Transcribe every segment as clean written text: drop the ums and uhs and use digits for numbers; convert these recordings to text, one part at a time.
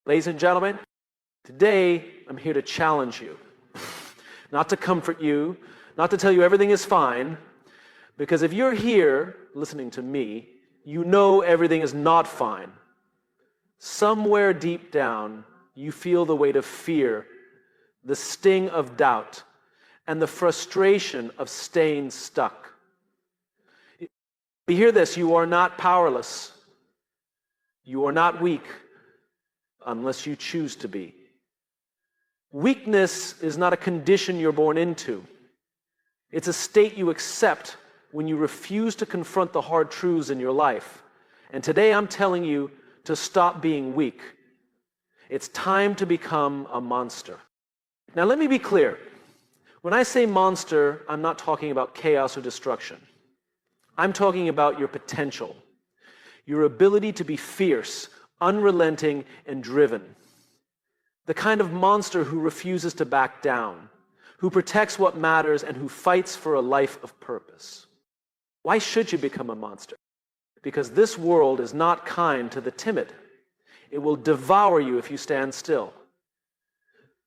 Ladies and gentlemen, today I'm here to challenge you, not to comfort you, not to tell you everything is fine, because if you're here listening to me, you know everything is not fine. Somewhere deep down, you feel the weight of fear, the sting of doubt, and the frustration of staying stuck. You hear this, you are not powerless. You are not weak unless you choose to be. Weakness is not a condition you're born into. It's a state you accept when you refuse to confront the hard truths in your life. And today I'm telling you to stop being weak. It's time to become a monster. Now let me be clear. When I say monster, I'm not talking about chaos or destruction. I'm talking about your potential, your ability to be fierce, unrelenting, and driven. The kind of monster who refuses to back down, who protects what matters, and who fights for a life of purpose. Why should you become a monster? Because this world is not kind to the timid. It will devour you if you stand still.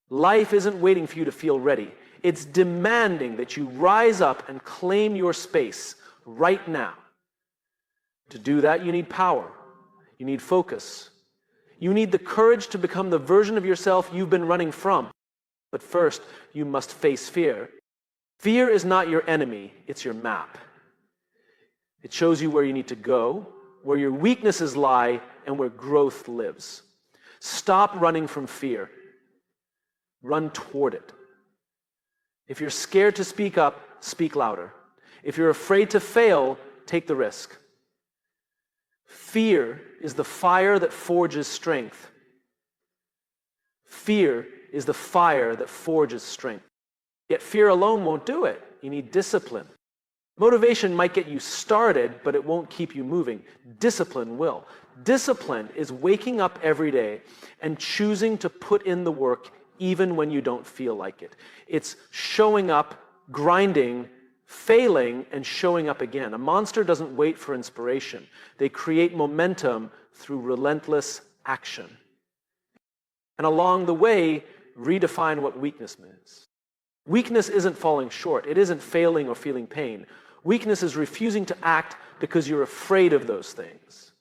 Life isn't waiting for you to feel ready. It's demanding that you rise up and claim your space right now. To do that, you need power. You need focus. You need the courage to become the version of yourself you've been running from. But first, you must face fear. Fear is not your enemy, it's your map. It shows you where you need to go, where your weaknesses lie, and where growth lives. Stop running from fear. Run toward it. If you're scared to speak up, speak louder. If you're afraid to fail, take the risk. Fear is the fire that forges strength. Fear is the fire that forges strength. Yet fear alone won't do it. You need discipline. Motivation might get you started, but it won't keep you moving. Discipline will. Discipline is waking up every day and choosing to put in the work even when you don't feel like it. It's showing up, grinding, failing, and showing up again. A monster doesn't wait for inspiration. They create momentum through relentless action. And along the way, redefine what weakness means. Weakness isn't falling short. It isn't failing or feeling pain. Weakness is refusing to act because you're afraid of those things.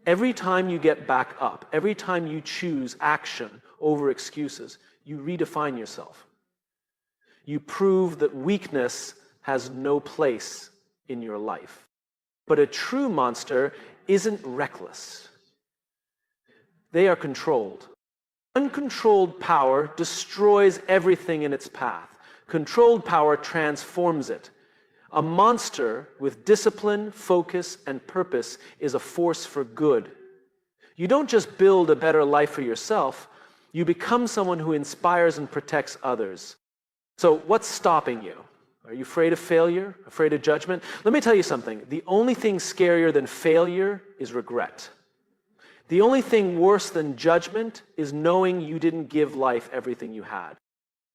Every time you get back up, every time you choose action over excuses, you redefine yourself. You prove that weakness has no place in your life. But a true monster isn't reckless. They are controlled. Uncontrolled power destroys everything in its path. Controlled power transforms it. A monster with discipline, focus, and purpose is a force for good. You don't just build a better life for yourself, you become someone who inspires and protects others. So what's stopping you? Are you afraid of failure? Afraid of judgment? Let me tell you something. The only thing scarier than failure is regret. The only thing worse than judgment is knowing you didn't give life everything you had.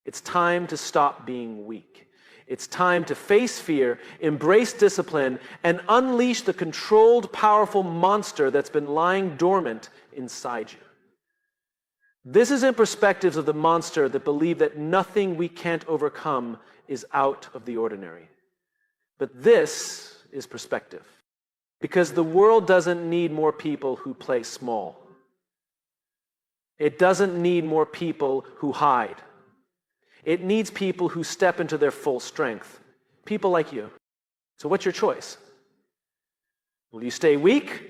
It's time to stop being weak. It's time to face fear, embrace discipline, and unleash the controlled, powerful monster that's been lying dormant inside you. This is in perspectives of the monster that believe that nothing we can't overcome is out of the ordinary. But this is perspective. Because the world doesn't need more people who play small. It doesn't need more people who hide. It needs people who step into their full strength. People like you. So what's your choice? Will you stay weak?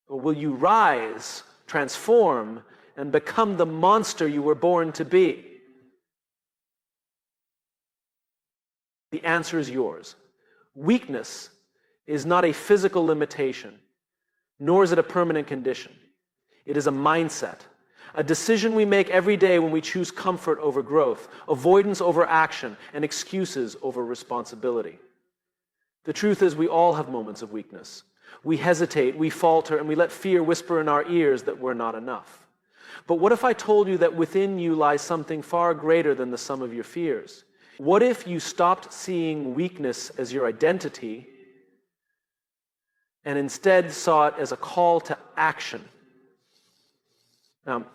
Or will you rise, transform, and become the monster you were born to be? The answer is yours. Weakness is not a physical limitation, nor is it a permanent condition. It is a mindset, a decision we make every day when we choose comfort over growth, avoidance over action, and excuses over responsibility. The truth is we all have moments of weakness. We hesitate, we falter, and we let fear whisper in our ears that we're not enough. But what if I told you that within you lies something far greater than the sum of your fears? What if you stopped seeing weakness as your identity and instead saw it as a call to action? Now,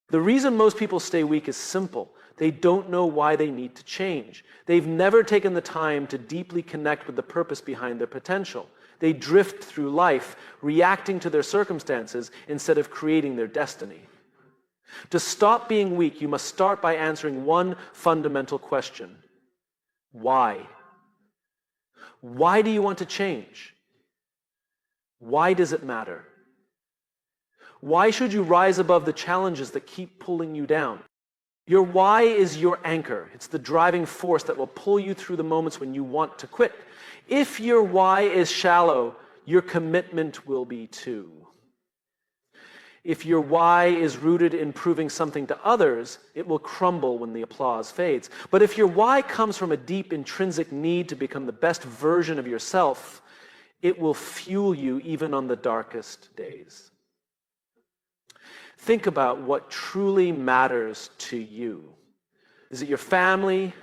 the reason most people stay weak is simple. They don't know why they need to change. They've never taken the time to deeply connect with the purpose behind their potential. They drift through life, reacting to their circumstances instead of creating their destiny. To stop being weak, you must start by answering one fundamental question. Why? Why do you want to change? Why does it matter? Why should you rise above the challenges that keep pulling you down? Your why is your anchor. It's the driving force that will pull you through the moments when you want to quit. If your why is shallow, your commitment will be too. If your why is rooted in proving something to others, it will crumble when the applause fades. But if your why comes from a deep intrinsic need to become the best version of yourself, it will fuel you even on the darkest days. Think about what truly matters to you. Is it your family,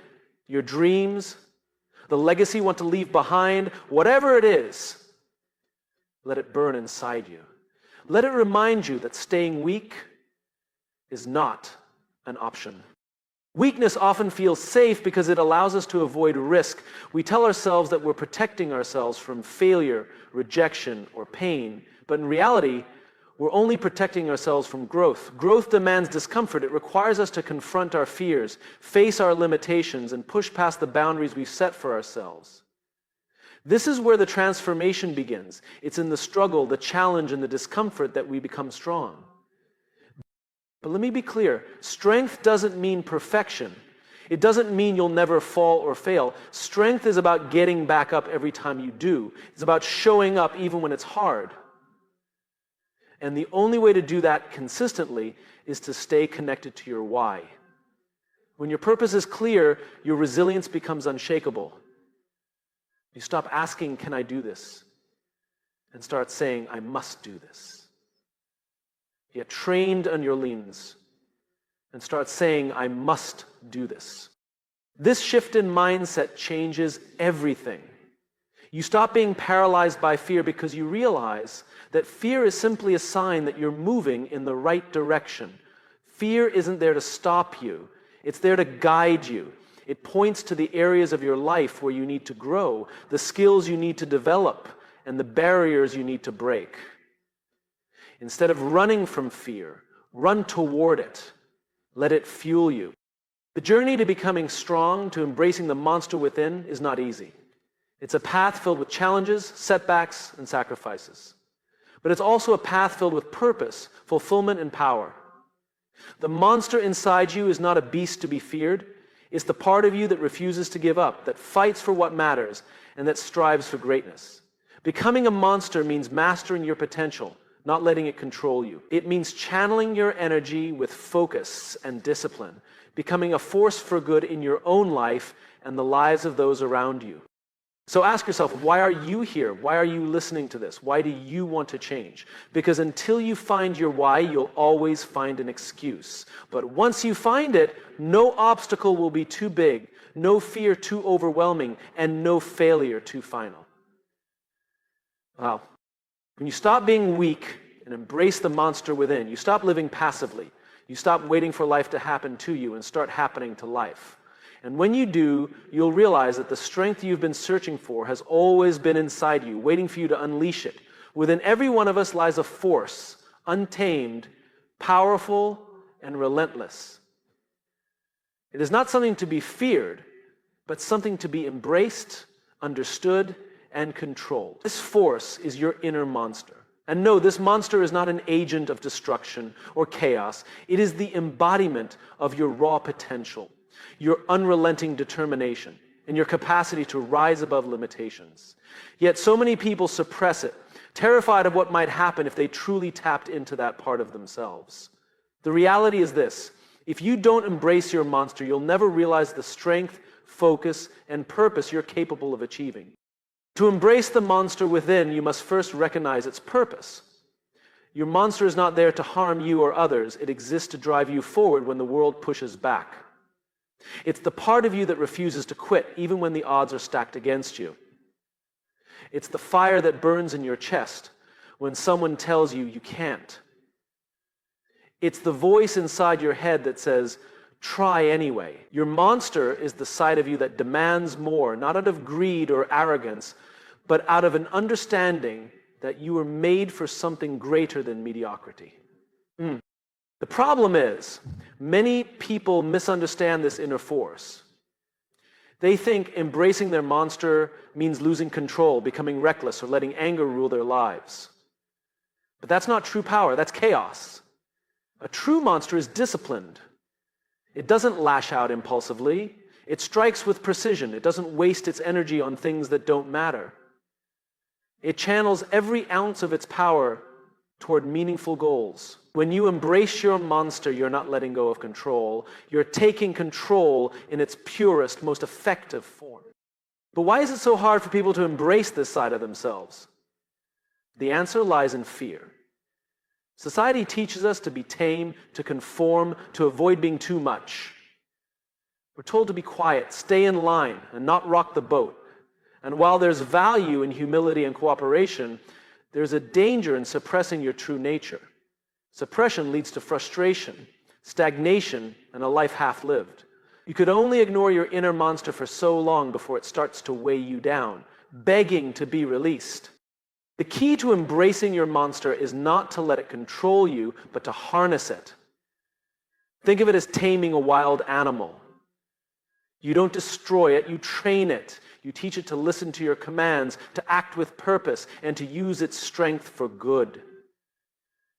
your dreams, the legacy you want to leave behind? Whatever it is, let it burn inside you. Let it remind you that staying weak is not an option. Weakness often feels safe because it allows us to avoid risk. We tell ourselves that we're protecting ourselves from failure, rejection, or pain. But in reality, we're only protecting ourselves from growth. Growth demands discomfort. It requires us to confront our fears, face our limitations, and push past the boundaries we've set for ourselves. This is where the transformation begins. It's in the struggle, the challenge, and the discomfort that we become strong. But let me be clear, strength doesn't mean perfection. It doesn't mean you'll never fall or fail. Strength is about getting back up every time you do. It's about showing up even when it's hard. And the only way to do that consistently is to stay connected to your why. When your purpose is clear, your resilience becomes unshakable. You stop asking, can I do this? And start saying, I must do this. You get trained on your leans and start saying, I must do this. This shift in mindset changes everything. You stop being paralyzed by fear because you realize that fear is simply a sign that you're moving in the right direction. Fear isn't there to stop you. It's there to guide you. It points to the areas of your life where you need to grow, the skills you need to develop, and the barriers you need to break. Instead of running from fear, run toward it. Let it fuel you. The journey to becoming strong, to embracing the monster within, is not easy. It's a path filled with challenges, setbacks, and sacrifices. But it's also a path filled with purpose, fulfillment, and power. The monster inside you is not a beast to be feared. It's the part of you that refuses to give up, that fights for what matters, and that strives for greatness. Becoming a monster means mastering your potential, not letting it control you. It means channeling your energy with focus and discipline, becoming a force for good in your own life and the lives of those around you. So ask yourself, why are you here? Why are you listening to this? Why do you want to change? Because until you find your why, you'll always find an excuse. But once you find it, no obstacle will be too big, no fear too overwhelming, and no failure too final. Wow. When you stop being weak and embrace the monster within, you stop living passively. You stop waiting for life to happen to you and start happening to life. And when you do, you'll realize that the strength you've been searching for has always been inside you, waiting for you to unleash it. Within every one of us lies a force, untamed, powerful, and relentless. It is not something to be feared, but something to be embraced, understood, and controlled. This force is your inner monster. And no, this monster is not an agent of destruction or chaos. It is the embodiment of your raw potential, your unrelenting determination, and your capacity to rise above limitations. Yet so many people suppress it, terrified of what might happen if they truly tapped into that part of themselves. The reality is this: if you don't embrace your monster, you'll never realize the strength, focus, and purpose you're capable of achieving. To embrace the monster within, you must first recognize its purpose. Your monster is not there to harm you or others. It exists to drive you forward when the world pushes back. It's the part of you that refuses to quit, even when the odds are stacked against you. It's the fire that burns in your chest when someone tells you you can't. It's the voice inside your head that says, try anyway. Your monster is the side of you that demands more, not out of greed or arrogance, but out of an understanding that you were made for something greater than mediocrity. The problem is, many people misunderstand this inner force. They think embracing their monster means losing control, becoming reckless, or letting anger rule their lives. But that's not true power, that's chaos. A true monster is disciplined. It doesn't lash out impulsively. It strikes with precision. It doesn't waste its energy on things that don't matter. It channels every ounce of its power toward meaningful goals. When you embrace your monster, you're not letting go of control. You're taking control in its purest, most effective form. But why is it so hard for people to embrace this side of themselves? The answer lies in fear. Society teaches us to be tame, to conform, to avoid being too much. We're told to be quiet, stay in line, and not rock the boat. And while there's value in humility and cooperation, there's a danger in suppressing your true nature. Suppression leads to frustration, stagnation, and a life half-lived. You could only ignore your inner monster for so long before it starts to weigh you down, begging to be released. The key to embracing your monster is not to let it control you, but to harness it. Think of it as taming a wild animal. You don't destroy it, you train it. You teach it to listen to your commands, to act with purpose, and to use its strength for good.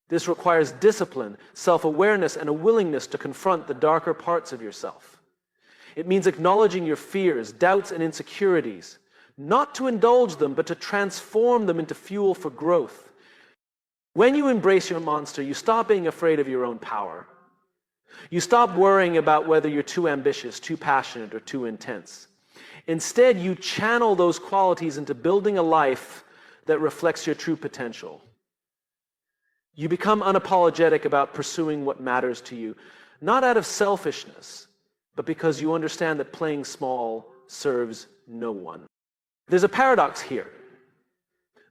This requires discipline, self-awareness, and a willingness to confront the darker parts of yourself. It means acknowledging your fears, doubts, and insecurities, not to indulge them, but to transform them into fuel for growth. When you embrace your monster, you stop being afraid of your own power. You stop worrying about whether you're too ambitious, too passionate, or too intense. Instead, you channel those qualities into building a life that reflects your true potential. You become unapologetic about pursuing what matters to you, not out of selfishness, but because you understand that playing small serves no one. There's a paradox here.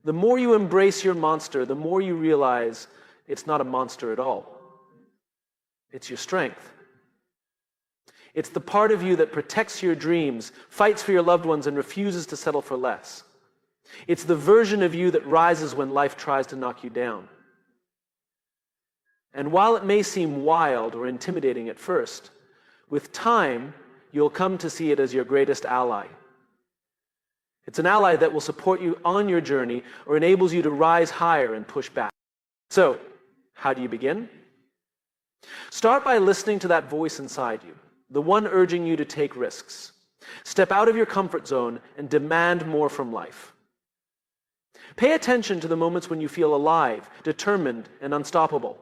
The more you embrace your monster, the more you realize it's not a monster at all. It's your strength. It's the part of you that protects your dreams, fights for your loved ones, and refuses to settle for less. It's the version of you that rises when life tries to knock you down. And while it may seem wild or intimidating at first, with time, you'll come to see it as your greatest ally. It's an ally that will support you on your journey or enables you to rise higher and push back. So, how do you begin? Start by listening to that voice inside you, the one urging you to take risks. Step out of your comfort zone and demand more from life. Pay attention to the moments when you feel alive, determined, and unstoppable.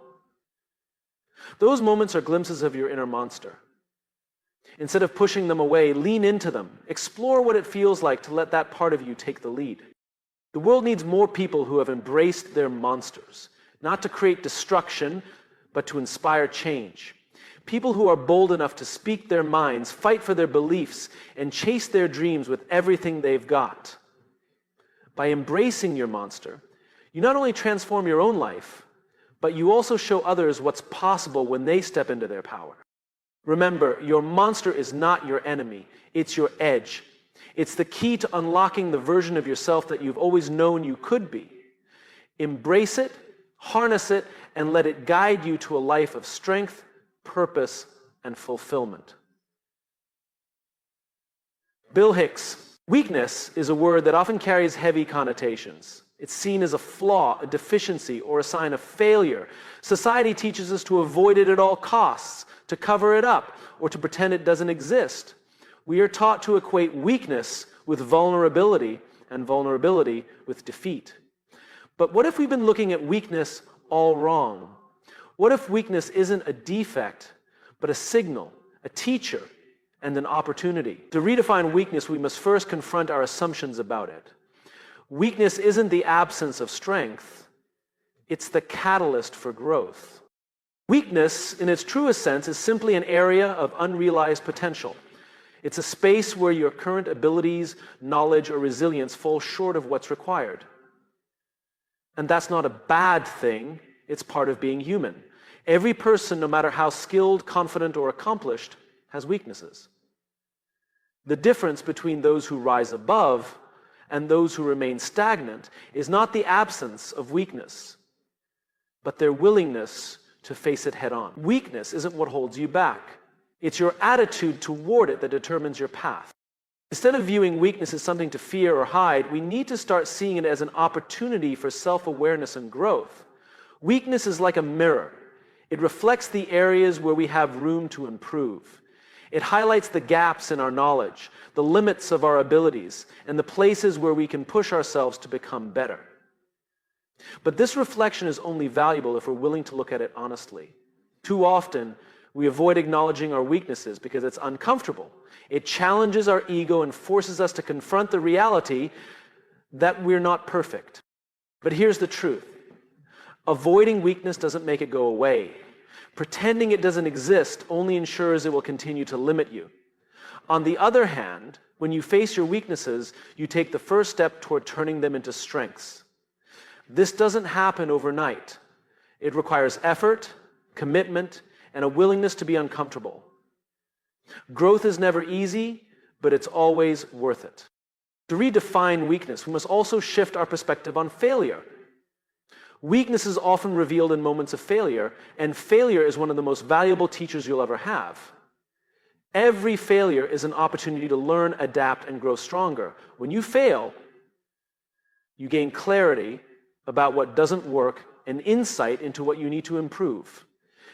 Those moments are glimpses of your inner monster. Instead of pushing them away, lean into them. Explore what it feels like to let that part of you take the lead. The world needs more people who have embraced their monsters, not to create destruction, but to inspire change. People who are bold enough to speak their minds, fight for their beliefs, and chase their dreams with everything they've got. By embracing your monster, you not only transform your own life, but you also show others what's possible when they step into their power. Remember, your monster is not your enemy. It's your edge. It's the key to unlocking the version of yourself that you've always known you could be. Embrace it, harness it, and let it guide you to a life of strength, purpose, and fulfillment. Bill Hicks. Weakness is a word that often carries heavy connotations. It's seen as a flaw, a deficiency, or a sign of failure. Society teaches us to avoid it at all costs, to cover it up, or to pretend it doesn't exist. We are taught to equate weakness with vulnerability, and vulnerability with defeat. But what if we've been looking at weakness all wrong? What if weakness isn't a defect, but a signal, a teacher, and an opportunity? To redefine weakness, we must first confront our assumptions about it. Weakness isn't the absence of strength, it's the catalyst for growth. Weakness, in its truest sense, is simply an area of unrealized potential. It's a space where your current abilities, knowledge, or resilience fall short of what's required. And that's not a bad thing, it's part of being human. Every person, no matter how skilled, confident, or accomplished, has weaknesses. The difference between those who rise above and those who remain stagnant is not the absence of weakness, but their willingness to face it head on. Weakness isn't what holds you back. It's your attitude toward it that determines your path. Instead of viewing weakness as something to fear or hide, we need to start seeing it as an opportunity for self-awareness and growth. Weakness is like a mirror. It reflects the areas where we have room to improve. It highlights the gaps in our knowledge, the limits of our abilities, and the places where we can push ourselves to become better. But this reflection is only valuable if we're willing to look at it honestly. Too often, we avoid acknowledging our weaknesses because it's uncomfortable. It challenges our ego and forces us to confront the reality that we're not perfect. But here's the truth. Avoiding weakness doesn't make it go away. Pretending it doesn't exist only ensures it will continue to limit you. On the other hand, when you face your weaknesses, you take the first step toward turning them into strengths. This doesn't happen overnight. It requires effort, commitment, and a willingness to be uncomfortable. Growth is never easy, but it's always worth it. To redefine weakness, we must also shift our perspective on failure. Weakness is often revealed in moments of failure, and failure is one of the most valuable teachers you'll ever have. Every failure is an opportunity to learn, adapt, and grow stronger. When you fail, you gain clarity about what doesn't work and insight into what you need to improve.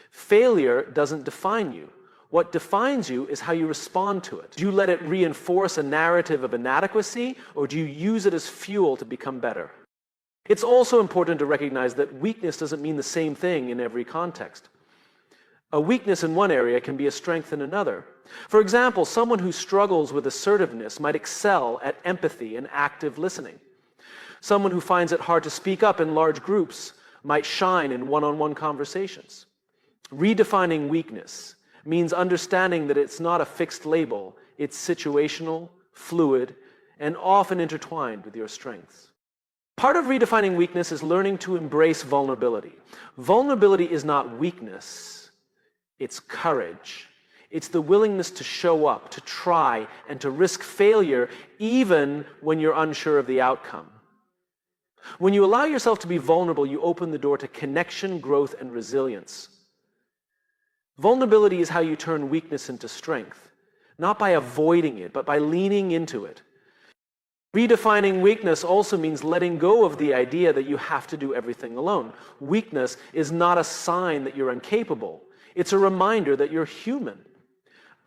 Failure doesn't define you. What defines you is how you respond to it. Do you let it reinforce a narrative of inadequacy, or do you use it as fuel to become better? It's also important to recognize that weakness doesn't mean the same thing in every context. A weakness in one area can be a strength in another. For example, someone who struggles with assertiveness might excel at empathy and active listening. Someone who finds it hard to speak up in large groups might shine in one-on-one conversations. Redefining weakness means understanding that it's not a fixed label. It's situational, fluid, and often intertwined with your strengths. Part of redefining weakness is learning to embrace vulnerability. Vulnerability is not weakness, it's courage. It's the willingness to show up, to try, and to risk failure even when you're unsure of the outcome. When you allow yourself to be vulnerable, you open the door to connection, growth, and resilience. Vulnerability is how you turn weakness into strength, not by avoiding it, but by leaning into it. Redefining weakness also means letting go of the idea that you have to do everything alone. Weakness is not a sign that you're incapable. It's a reminder that you're human.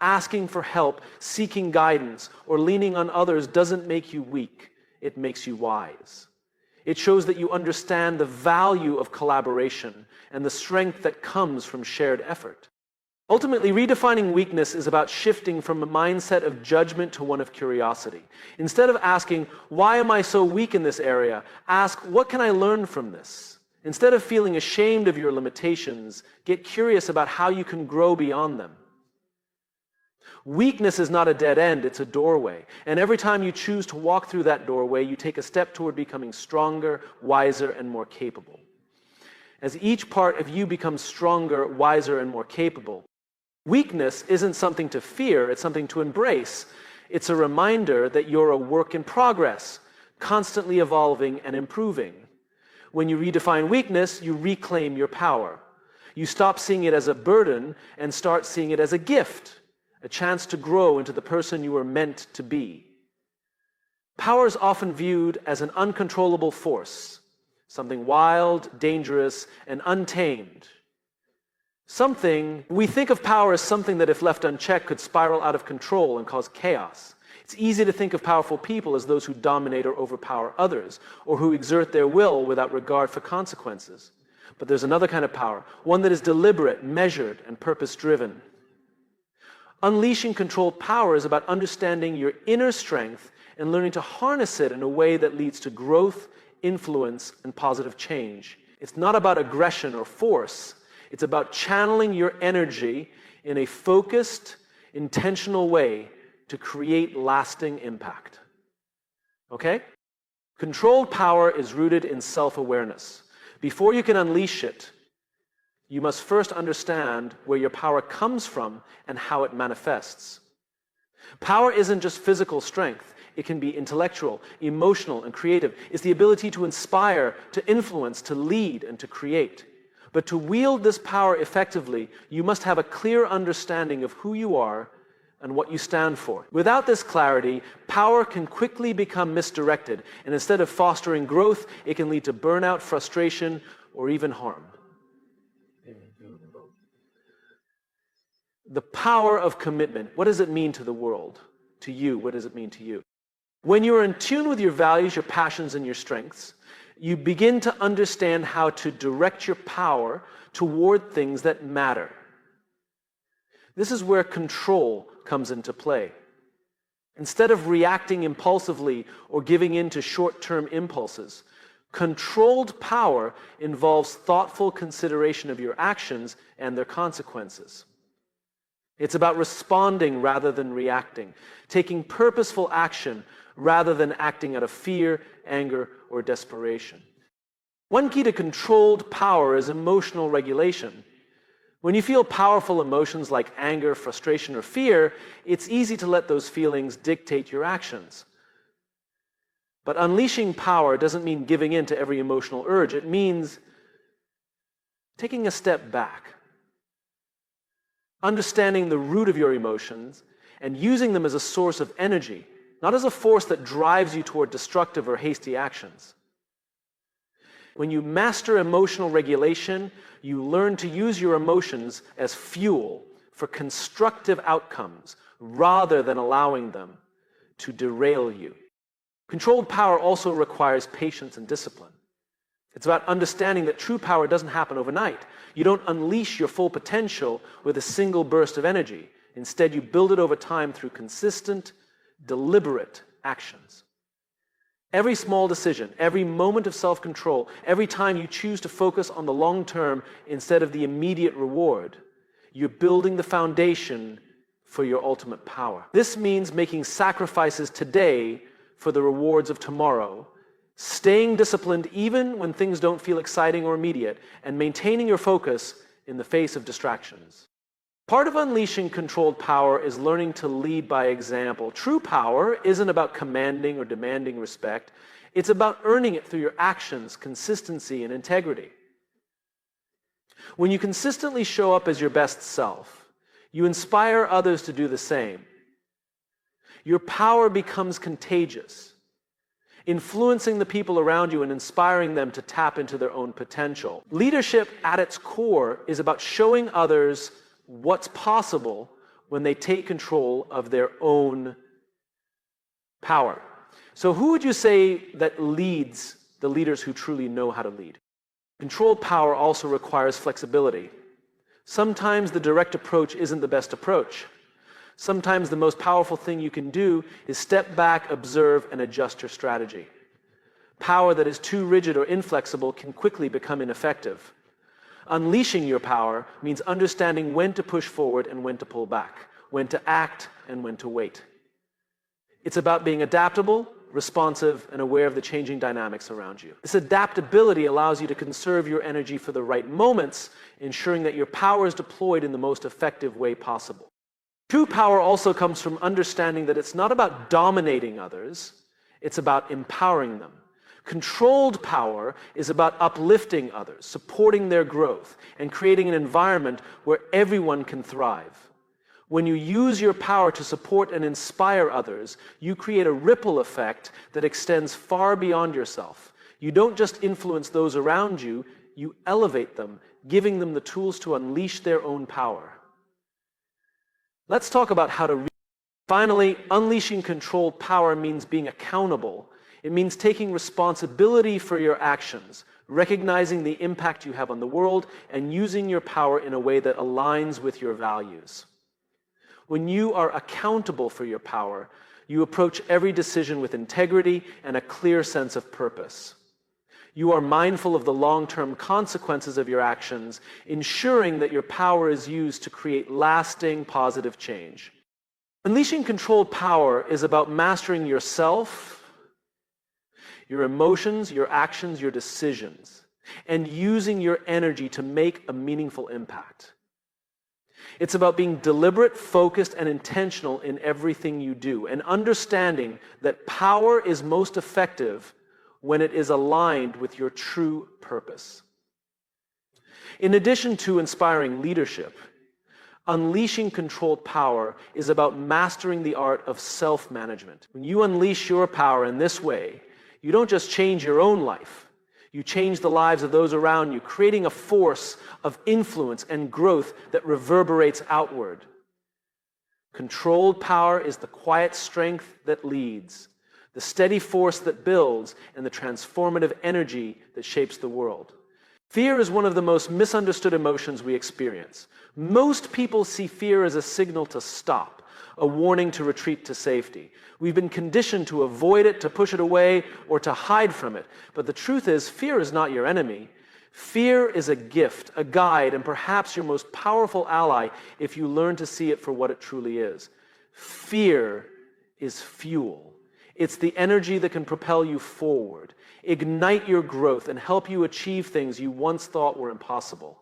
Asking for help, seeking guidance, or leaning on others doesn't make you weak. It makes you wise. It shows that you understand the value of collaboration and the strength that comes from shared effort. Ultimately, redefining weakness is about shifting from a mindset of judgment to one of curiosity. Instead of asking, why am I so weak in this area? Ask, what can I learn from this? Instead of feeling ashamed of your limitations, get curious about how you can grow beyond them. Weakness is not a dead end, it's a doorway. And every time you choose to walk through that doorway, you take a step toward becoming stronger, wiser, and more capable. As each part of you becomes stronger, wiser, and more capable, weakness isn't something to fear, it's something to embrace. It's a reminder that you're a work in progress, constantly evolving and improving. When you redefine weakness, you reclaim your power. You stop seeing it as a burden and start seeing it as a gift, a chance to grow into the person you were meant to be. Power is often viewed as an uncontrollable force, something wild, dangerous, and untamed. We think of power as something that if left unchecked could spiral out of control and cause chaos. It's easy to think of powerful people as those who dominate or overpower others, or who exert their will without regard for consequences. But there's another kind of power, one that is deliberate, measured, and purpose-driven. Unleashing controlled power is about understanding your inner strength and learning to harness it in a way that leads to growth, influence, and positive change. It's not about aggression or force. It's about channeling your energy in a focused, intentional way to create lasting impact. Okay? Controlled power is rooted in self-awareness. Before you can unleash it, You must first understand where your power comes from and how it manifests. Power isn't just physical strength. It can be intellectual, emotional, and creative. It's the ability to inspire, to influence, to lead, and to create. But to wield this power effectively, you must have a clear understanding of who you are and what you stand for. Without this clarity, power can quickly become misdirected, and instead of fostering growth, it can lead to burnout, frustration, or even harm. The power of commitment. What does it mean to the world? To you, what does it mean to you? When you're in tune with your values, your passions, and your strengths, you begin to understand how to direct your power toward things that matter. This is where control comes into play. Instead of reacting impulsively or giving in to short-term impulses, controlled power involves thoughtful consideration of your actions and their consequences. It's about responding rather than reacting, taking purposeful action rather than acting out of fear, anger, or desperation. One key to controlled power is emotional regulation. When you feel powerful emotions like anger, frustration, or fear, it's easy to let those feelings dictate your actions. But unleashing power doesn't mean giving in to every emotional urge. It means taking a step back, understanding the root of your emotions, and using them as a source of energy, not as a force that drives you toward destructive or hasty actions. When you master emotional regulation, you learn to use your emotions as fuel for constructive outcomes rather than allowing them to derail you. Controlled power also requires patience and discipline. It's about understanding that true power doesn't happen overnight. You don't unleash your full potential with a single burst of energy. Instead, you build it over time through consistent, deliberate actions. Every small decision, every moment of self-control, every time you choose to focus on the long term instead of the immediate reward, you're building the foundation for your ultimate power. This means making sacrifices today for the rewards of tomorrow, staying disciplined even when things don't feel exciting or immediate, and maintaining your focus in the face of distractions. Part of unleashing controlled power is learning to lead by example. True power isn't about commanding or demanding respect. It's about earning it through your actions, consistency, and integrity. When you consistently show up as your best self, you inspire others to do the same. Your power becomes contagious, influencing the people around you and inspiring them to tap into their own potential. Leadership at its core is about showing others what's possible when they take control of their own power. So who would you say that leads the leaders who truly know how to lead? Controlled power also requires flexibility. Sometimes the direct approach isn't the best approach. Sometimes the most powerful thing you can do is step back, observe, and adjust your strategy. Power that is too rigid or inflexible can quickly become ineffective. Unleashing your power means understanding when to push forward and when to pull back, when to act and when to wait. It's about being adaptable, responsive, and aware of the changing dynamics around you. This adaptability allows you to conserve your energy for the right moments, ensuring that your power is deployed in the most effective way possible. True power also comes from understanding that it's not about dominating others, it's about empowering them. Controlled power is about uplifting others, supporting their growth, and creating an environment where everyone can thrive. When you use your power to support and inspire others, you create a ripple effect that extends far beyond yourself. You don't just influence those around you, you elevate them, giving them the tools to unleash their own power. Let's talk about how to Finally, unleashing controlled power means being accountable. It means taking responsibility for your actions, recognizing the impact you have on the world, and using your power in a way that aligns with your values. When you are accountable for your power, you approach every decision with integrity and a clear sense of purpose. You are mindful of the long-term consequences of your actions, ensuring that your power is used to create lasting positive change. Unleashing controlled power is about mastering yourself, your emotions, your actions, your decisions. and using your energy to make a meaningful impact. It's about being deliberate, focused, and intentional in everything you do, and understanding that power is most effective when it is aligned with your true purpose. In addition to inspiring leadership, unleashing controlled power is about mastering the art of self-management. When you unleash your power in this way, you don't just change your own life, you change the lives of those around you, creating a force of influence and growth that reverberates outward. Controlled power is the quiet strength that leads, the steady force that builds, and the transformative energy that shapes the world. Fear is one of the most misunderstood emotions we experience. Most people see fear as a signal to stop, a warning to retreat to safety. We've been conditioned to avoid it, to push it away, or to hide from it. But the truth is, fear is not your enemy. Fear is a gift, a guide, and perhaps your most powerful ally if you learn to see it for what it truly is. Fear is fuel. It's the energy that can propel you forward, ignite your growth, and help you achieve things you once thought were impossible.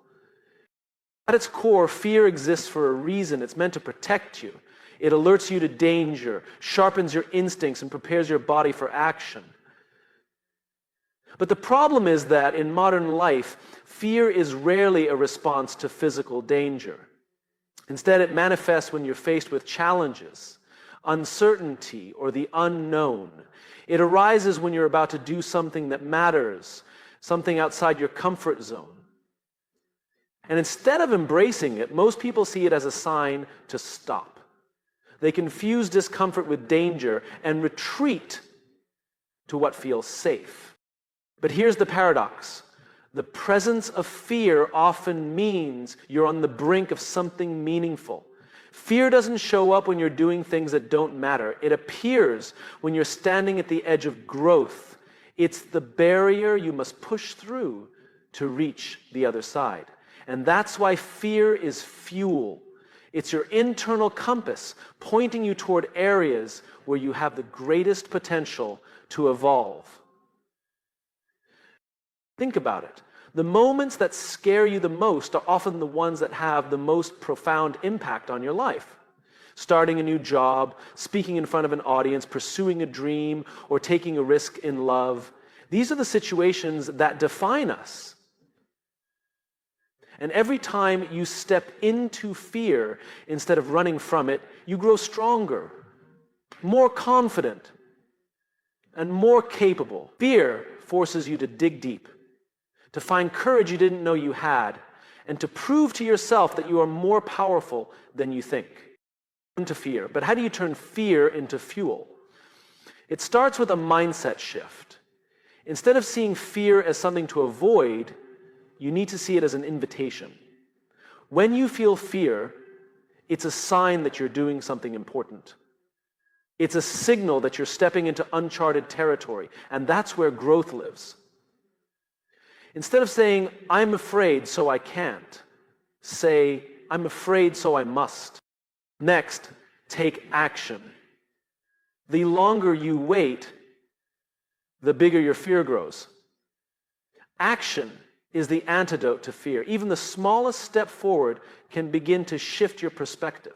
At its core, fear exists for a reason. It's meant to protect you. It alerts you to danger, sharpens your instincts, and prepares your body for action. But the problem is that in modern life, fear is rarely a response to physical danger. Instead, it manifests when you're faced with challenges, uncertainty, or the unknown. It arises when you're about to do something that matters, something outside your comfort zone. And instead of embracing it, most people see it as a sign to stop. They confuse discomfort with danger and retreat to what feels safe. But here's the paradox. The presence of fear often means you're on the brink of something meaningful. Fear doesn't show up when you're doing things that don't matter. It appears when you're standing at the edge of growth. It's the barrier you must push through to reach the other side. And that's why fear is fuel. It's your internal compass pointing you toward areas where you have the greatest potential to evolve. Think about it. The moments that scare you the most are often the ones that have the most profound impact on your life. Starting a new job, speaking in front of an audience, pursuing a dream, or taking a risk in love. These are the situations that define us. And every time you step into fear instead of running from it, you grow stronger, more confident, and more capable. Fear forces you to dig deep, to find courage you didn't know you had, and to prove to yourself that you are more powerful than you think. Into fear. But how do you turn fear into fuel? It starts with a mindset shift. Instead of seeing fear as something to avoid, you need to see it as an invitation. When you feel fear, it's a sign that you're doing something important. It's a signal that you're stepping into uncharted territory, and that's where growth lives. Instead of saying, I'm afraid, so I can't, say, I'm afraid, so I must. Next, take action. The longer you wait, the bigger your fear grows. Action is the antidote to fear. Even the smallest step forward can begin to shift your perspective.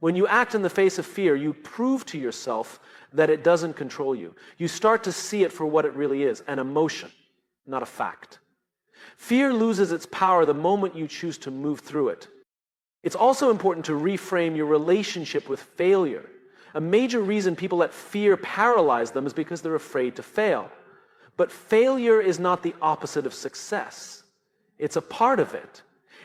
When you act in the face of fear, you prove to yourself that it doesn't control you. You start to see it for what it really is, an emotion, not a fact. Fear loses its power the moment you choose to move through it. It's also important to reframe your relationship with failure. A major reason people let fear paralyze them is because they're afraid to fail. But failure is not the opposite of success. It's a part of it.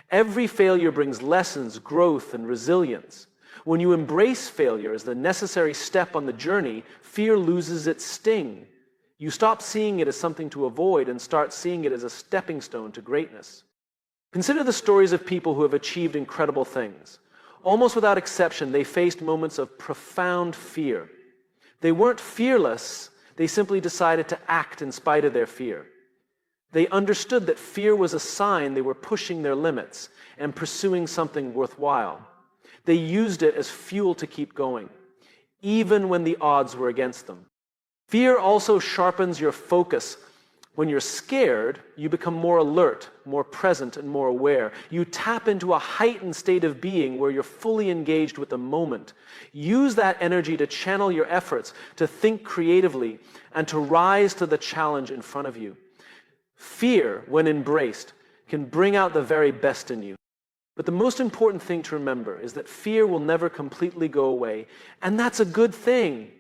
Every failure brings lessons, growth, and resilience. When you embrace failure as the necessary step on the journey, fear loses its sting. You stop seeing it as something to avoid and start seeing it as a stepping stone to greatness. Consider the stories of people who have achieved incredible things. Almost without exception, they faced moments of profound fear. They weren't fearless. They simply decided to act in spite of their fear. They understood that fear was a sign they were pushing their limits and pursuing something worthwhile. They used it as fuel to keep going, even when the odds were against them. Fear also sharpens your focus When you're scared, you become more alert, more present, and more aware. You tap into a heightened state of being where you're fully engaged with the moment. Use that energy to channel your efforts, to think creatively, and to rise to the challenge in front of you. Fear, when embraced, can bring out the very best in you. But the most important thing to remember is that fear will never completely go away, and that's a good thing.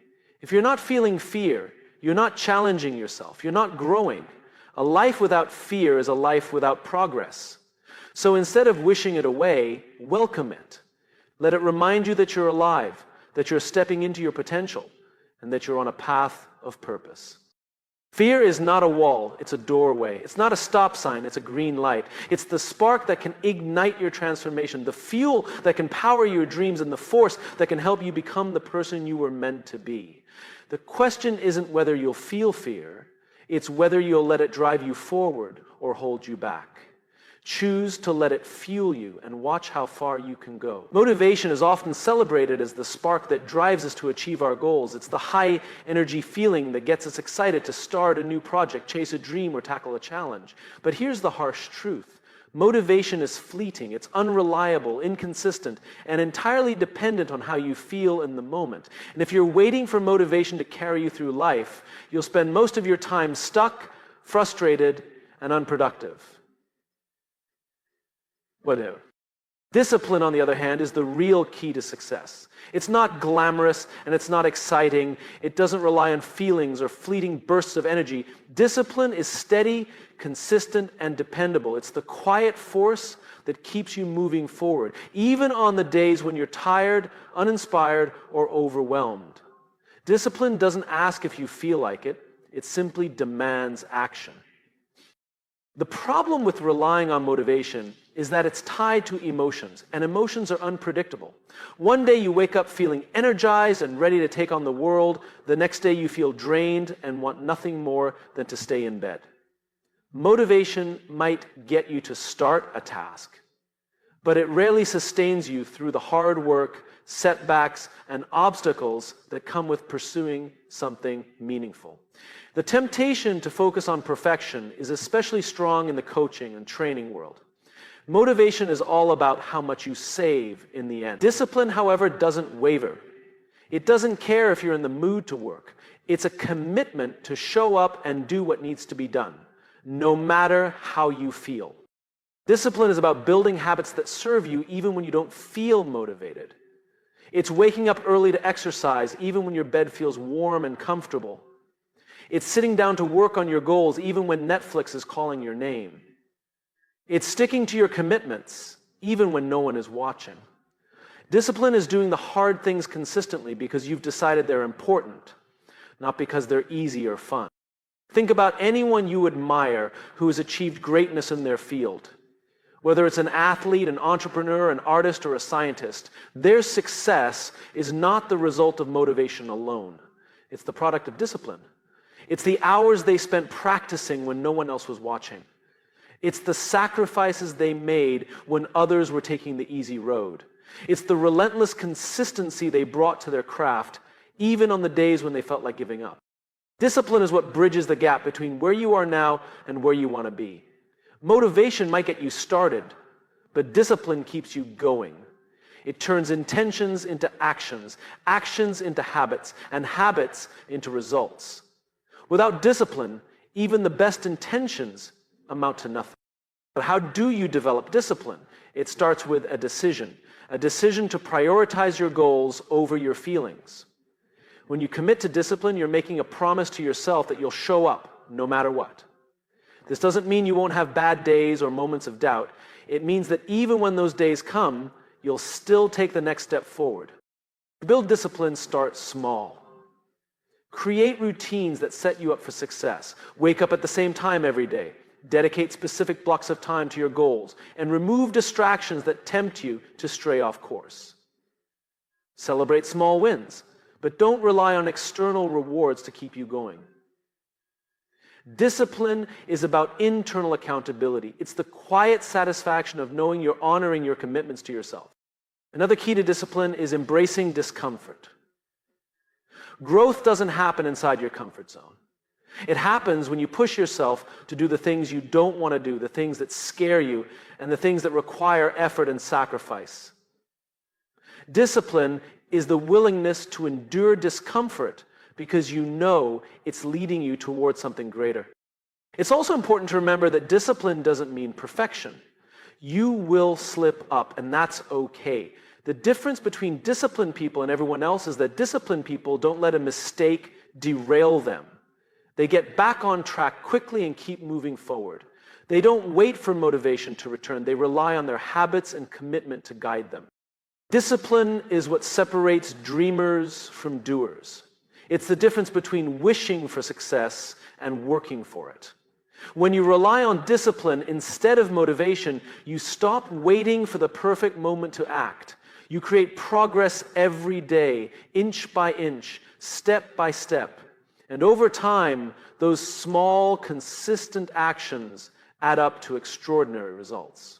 If you're not feeling fear, you're not challenging yourself, you're not growing. A life without fear is a life without progress. So instead of wishing it away, welcome it. Let it remind you that you're alive, that you're stepping into your potential, and that you're on a path of purpose. Fear is not a wall, it's a doorway. It's not a stop sign, it's a green light. It's the spark that can ignite your transformation, the fuel that can power your dreams, and the force that can help you become the person you were meant to be. The question isn't whether you'll feel fear, it's whether you'll let it drive you forward or hold you back. Choose to let it fuel you and watch how far you can go. Motivation is often celebrated as the spark that drives us to achieve our goals. It's the high energy feeling that gets us excited to start a new project, chase a dream, or tackle a challenge. But here's the harsh truth. Motivation is fleeting, it's unreliable, inconsistent, and entirely dependent on how you feel in the moment. And if you're waiting for motivation to carry you through life, you'll spend most of your time stuck, frustrated, and unproductive. Whatever. Discipline, on the other hand, is the real key to success. It's not glamorous and it's not exciting. It doesn't rely on feelings or fleeting bursts of energy. Discipline is steady, consistent, and dependable. It's the quiet force that keeps you moving forward, even on the days when you're tired, uninspired, or overwhelmed. Discipline doesn't ask if you feel like it. It simply demands action. The problem with relying on motivation is that it's tied to emotions, and emotions are unpredictable. One day you wake up feeling energized and ready to take on the world. The next day you feel drained and want nothing more than to stay in bed. Motivation might get you to start a task, but it rarely sustains you through the hard work, setbacks, and obstacles that come with pursuing something meaningful. The temptation to focus on perfection is especially strong in the coaching and training world. Motivation is all about how much you save in the end. Discipline, however, doesn't waver. It doesn't care if you're in the mood to work. It's a commitment to show up and do what needs to be done, no matter how you feel. Discipline is about building habits that serve you even when you don't feel motivated. It's waking up early to exercise even when your bed feels warm and comfortable. It's sitting down to work on your goals even when Netflix is calling your name. It's sticking to your commitments even when no one is watching. Discipline is doing the hard things consistently because you've decided they're important, not because they're easy or fun. Think about anyone you admire who has achieved greatness in their field. Whether it's an athlete, an entrepreneur, an artist, or a scientist, their success is not the result of motivation alone. It's the product of discipline. It's the hours they spent practicing when no one else was watching. It's the sacrifices they made when others were taking the easy road. It's the relentless consistency they brought to their craft, even on the days when they felt like giving up. Discipline is what bridges the gap between where you are now and where you want to be. Motivation might get you started, but discipline keeps you going. It turns intentions into actions, actions into habits, and habits into results. Without discipline, even the best intentions amount to nothing. But how do you develop discipline? It starts with a decision to prioritize your goals over your feelings. When you commit to discipline, you're making a promise to yourself that you'll show up no matter what. This doesn't mean you won't have bad days or moments of doubt. It means that even when those days come, you'll still take the next step forward. To build discipline, start small. Create routines that set you up for success. Wake up at the same time every day. Dedicate specific blocks of time to your goals. And remove distractions that tempt you to stray off course. Celebrate small wins, but don't rely on external rewards to keep you going. Discipline is about internal accountability. It's the quiet satisfaction of knowing you're honoring your commitments to yourself. Another key to discipline is embracing discomfort. Growth doesn't happen inside your comfort zone. It happens when you push yourself to do the things you don't want to do, the things that scare you, and the things that require effort and sacrifice. Discipline is the willingness to endure discomfort because you know it's leading you towards something greater. It's also important to remember that discipline doesn't mean perfection. You will slip up, and that's okay. The difference between disciplined people and everyone else is that disciplined people don't let a mistake derail them. They get back on track quickly and keep moving forward. They don't wait for motivation to return. They rely on their habits and commitment to guide them. Discipline is what separates dreamers from doers. It's the difference between wishing for success and working for it. When you rely on discipline instead of motivation, you stop waiting for the perfect moment to act. You create progress every day, inch by inch, step by step. And over time, those small, consistent actions add up to extraordinary results.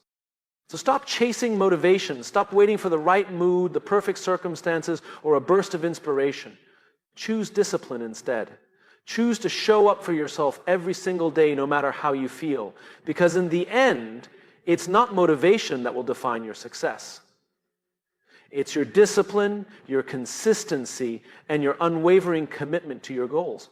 So stop chasing motivation. Stop waiting for the right mood, the perfect circumstances, or a burst of inspiration. Choose discipline instead. Choose to show up for yourself every single day, no matter how you feel. Because in the end, it's not motivation that will define your success. It's your discipline, your consistency, and your unwavering commitment to your goals.